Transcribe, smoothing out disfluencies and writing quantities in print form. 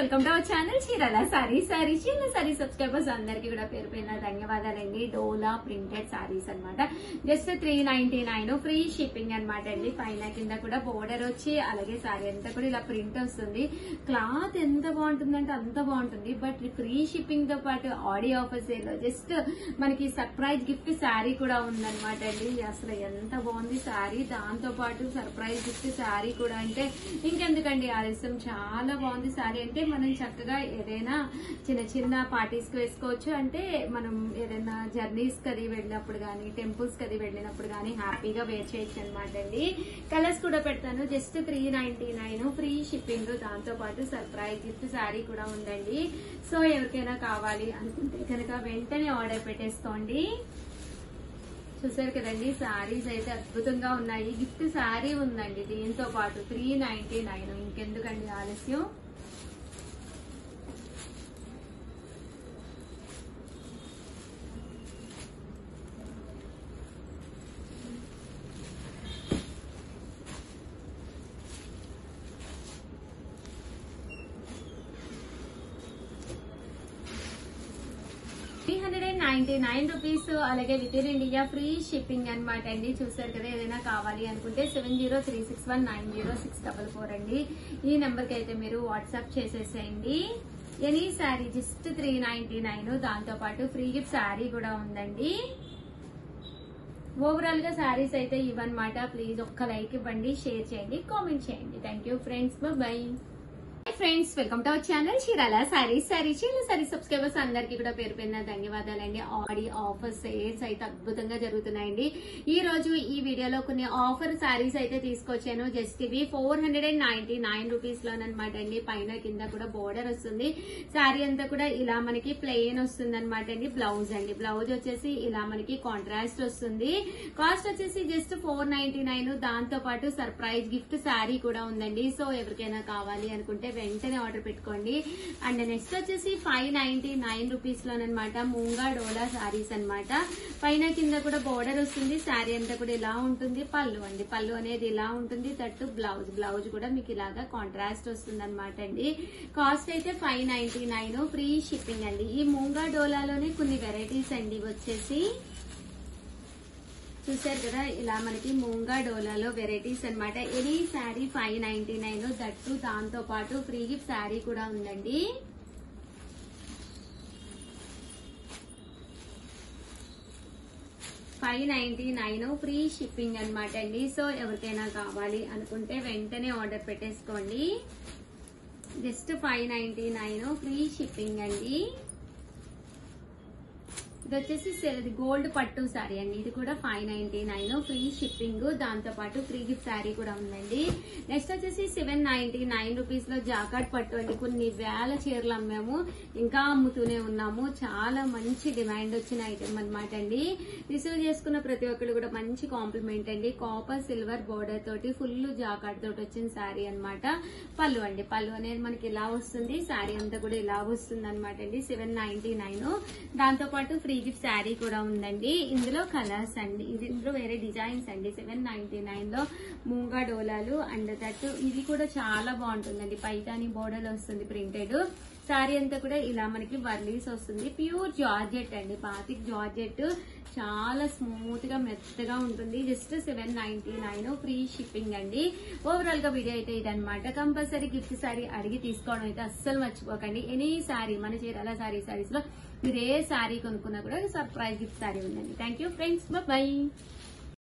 Welcome to our channel Chirala saris. Chirala saris subscribers అందరికి కూడా పేరు పేరున ధన్యవాదాలండి. డోలా ప్రింటెడ్ సారీస్ అన్నమాట. జస్ట్ 399 ఫ్రీ షిప్పింగ్ అన్నమాట అండి. పైన కింద కూడా బోర్డర్ వచ్చి అలాగే సారీ అంతా కూడా ఇలా ప్రింట్ వస్తుంది. క్లాత్ ఎంత బాగుంటుందంటే అంత బాగుంటుంది. బట్ ఫ్రీ షిప్పింగ్ తో పాటు ఆడియో ఆఫర్ సేల్ లో జస్ట్ మనకి సర్ప్రైజ్ గిఫ్ట్ శారీ కూడా ఉందన్నమాట అండి. అసలు ఎంత బాగుంది శారీ, దాంతో పాటు సర్ప్రైజ్ గిఫ్ట్ శారీ కూడా అంటే ఇంకెందుకండి ఆలస్యం. చాలా బాగుంది శారీ. అంటే మనం చక్కగా ఏదైనా చిన్న చిన్న పార్టీస్ కి వేసుకోవచ్చు. అంటే మనం ఏదైనా జర్నీస్ కది వెళ్ళినప్పుడు గానీ, టెంపుల్స్ కది వెళ్ళినప్పుడు గానీ హ్యాపీగా వేర్ చేయొచ్చు అనమాట అండి. కలర్స్ కూడా పెడతాను. జస్ట్ 399 ఫ్రీ షిప్పింగ్, దాంతో పాటు సర్ప్రైజ్ గిఫ్ట్ శారీ కూడా ఉందండి. సో ఎవరికైనా కావాలి అనుకుంటే కనుక వెంటనే ఆర్డర్ పెట్టేసుకోండి. చూసారు కదండి, శారీస్ అయితే అద్భుతంగా ఉన్నాయి. గిఫ్ట్ శారీ ఉందండి దీంతో పాటు 399. ఇంకెందుకండి ఆలస్యం. ₹399 అలాగే with in India free shipping అనమాట అండి. చూసారు కదా, ఏదైనా కావాలి అనుకుంటే 7036190644 అండి. ఈ నెంబర్ కి అయితే మీరు వాట్సాప్ చేసేసేయండి. ఎనీ శారీ జస్ట్ 399, దాంతో పాటు ఫ్రీ గిఫ్ట్ శారీ కూడా ఉందండి. ఓవరాల్ గా శారీస్ అయితే ఇవన్నమాట. ప్లీజ్ ఒక్క లైక్ ఇవ్వండి, షేర్ చేయండి, కామెంట్ చేయండి. Thank you friends, by. Friends, welcome to our channel Chirala saris. Chirala saris subscribers అందరికి కూడా పేరు పేరున ధన్యవాదాలండి. ఆఫర్ సేల్స్ అయితే అద్భుతంగా జరుగుతున్నాయండి. ఈ రోజు ఈ వీడియోలో కొన్ని ఆఫర్ సారీస్ అయితే తీసుకొచ్చాను. జస్ట్ ఇవి 499 రూపీస్ లోనమాట అండి. పైన కింద కూడా బోర్డర్ వస్తుంది. శారీ అంతా కూడా ఇలా మనకి ప్లెయిన్ వస్తుంది అనమాట అండి. బ్లౌజ్ అండి, బ్లౌజ్ వచ్చేసి ఇలా మనకి కాంట్రాస్ట్ వస్తుంది. కాస్ట్ వచ్చేసి జస్ట్ 499, దాంతో పాటు సర్ప్రైజ్ గిఫ్ట్ శారీ కూడా ఉందండి. సో ఎవరికైనా కావాలి అనుకుంటే వెంటనే ఆర్డర్ పెట్టుకోండి. అండ్ నెక్స్ట్ వచ్చేసి 599 రూపీస్ లోనమాట మూంగా డోలా సారీస్ అన్నమాట. పైన కింద కూడా బోర్డర్ వస్తుంది. శారీ అంతా కూడా ఇలా ఉంటుంది. పళ్ళు అండి, పళ్ళు అనేది ఇలా ఉంటుంది. తట్టు బ్లౌజ్, బ్లౌజ్ కూడా మీకు ఇలాగా కాంట్రాస్ట్ వస్తుంది అనమాట అండి. కాస్ట్ అయితే 599 ఫ్రీ షిప్పింగ్ అండి. ఈ మూంగా డోలాలోనే కొన్ని వెరైటీస్ అండి వచ్చేసి చూసారు కదా, ఇలా మనకి మూంగా డోలాలో వెరైటీస్ అన్నమాట. ఎనీ శారీ 599, దట్టు దాంతో పాటు ఫ్రీ గిఫ్ట్ శారీ కూడా ఉందండి. $599 ఫ్రీ షిప్పింగ్ అన్నమాట అండి. సో ఎవరికైనా కావాలి అనుకుంటే వెంటనే ఆర్డర్ పెట్టేసుకోండి. జస్ట్ 599 ఫ్రీ షిప్పింగ్ అండి. ఇది వచ్చేసి గోల్డ్ పట్టు శారీ అండి. ఇది కూడా 599 ఫ్రీ షిప్పింగ్, దాంతో పాటు ఫ్రీ గిఫ్ట్ శారీ కూడా ఉందండి. నెక్స్ట్ వచ్చేసి 799 రూపీస్ లో జాకాట్ పట్టు అండి. కొన్ని వేల చీరలు అమ్మాము, ఇంకా అమ్ముతూనే ఉన్నాము. చాలా మంచి డిమాండ్ వచ్చిన ఐటమ్ అనమాట అండి. రిసీవ్ చేసుకున్న ప్రతి ఒక్కరు కూడా మంచి కాంప్లిమెంట్ అండి. కాపర్ సిల్వర్ బోర్డర్ తోటి ఫుల్ జాకాట్ తోటి వచ్చిన శారీ అనమాట. పళ్ళు అండి, పళ్ళు అనేది మనకి ఇలా వస్తుంది. శారీ అంతా కూడా ఇలా వస్తుంది అనమాట అండి. 799, దాంతో పాటు ఫ్రీ గిఫ్ట్ శారీ కూడా ఉందండి. ఇందులో కలర్స్ అండి, ఇందులో వేరే డిజైన్స్ అండి. 799 లో మూంగా డోలాలు అండ్ దట్టు ఇది కూడా చాలా బాగుంటుందండి. పైతాని బోర్డర్ వస్తుంది ప్రింటెడ్. శారీ అంతా కూడా ఇలా మనకి వర్లీస్ వస్తుంది. ప్యూర్ జార్జెట్ అండి, బాతిక్ జార్జెట్. చాలా స్మూత్ గా మెత్తగా ఉంటుంది. జస్ట్ 799 ఫ్రీ షిప్పింగ్ అండి. ఓవరాల్ గా వీడియో అయితే ఇదనమాట. కంపల్సరీ గిఫ్ట్ శారీ అడిగి తీసుకోవడం అయితే అస్సలు మర్చిపోకండి. ఎనీ శారీ మన చీరాల సారీస్ లో మీరు ఏ శారీ కొనుక్కున్నా కూడా సర్ప్రైజ్ గిఫ్ట్ శారీ ఉందండి. Thank you friends, by.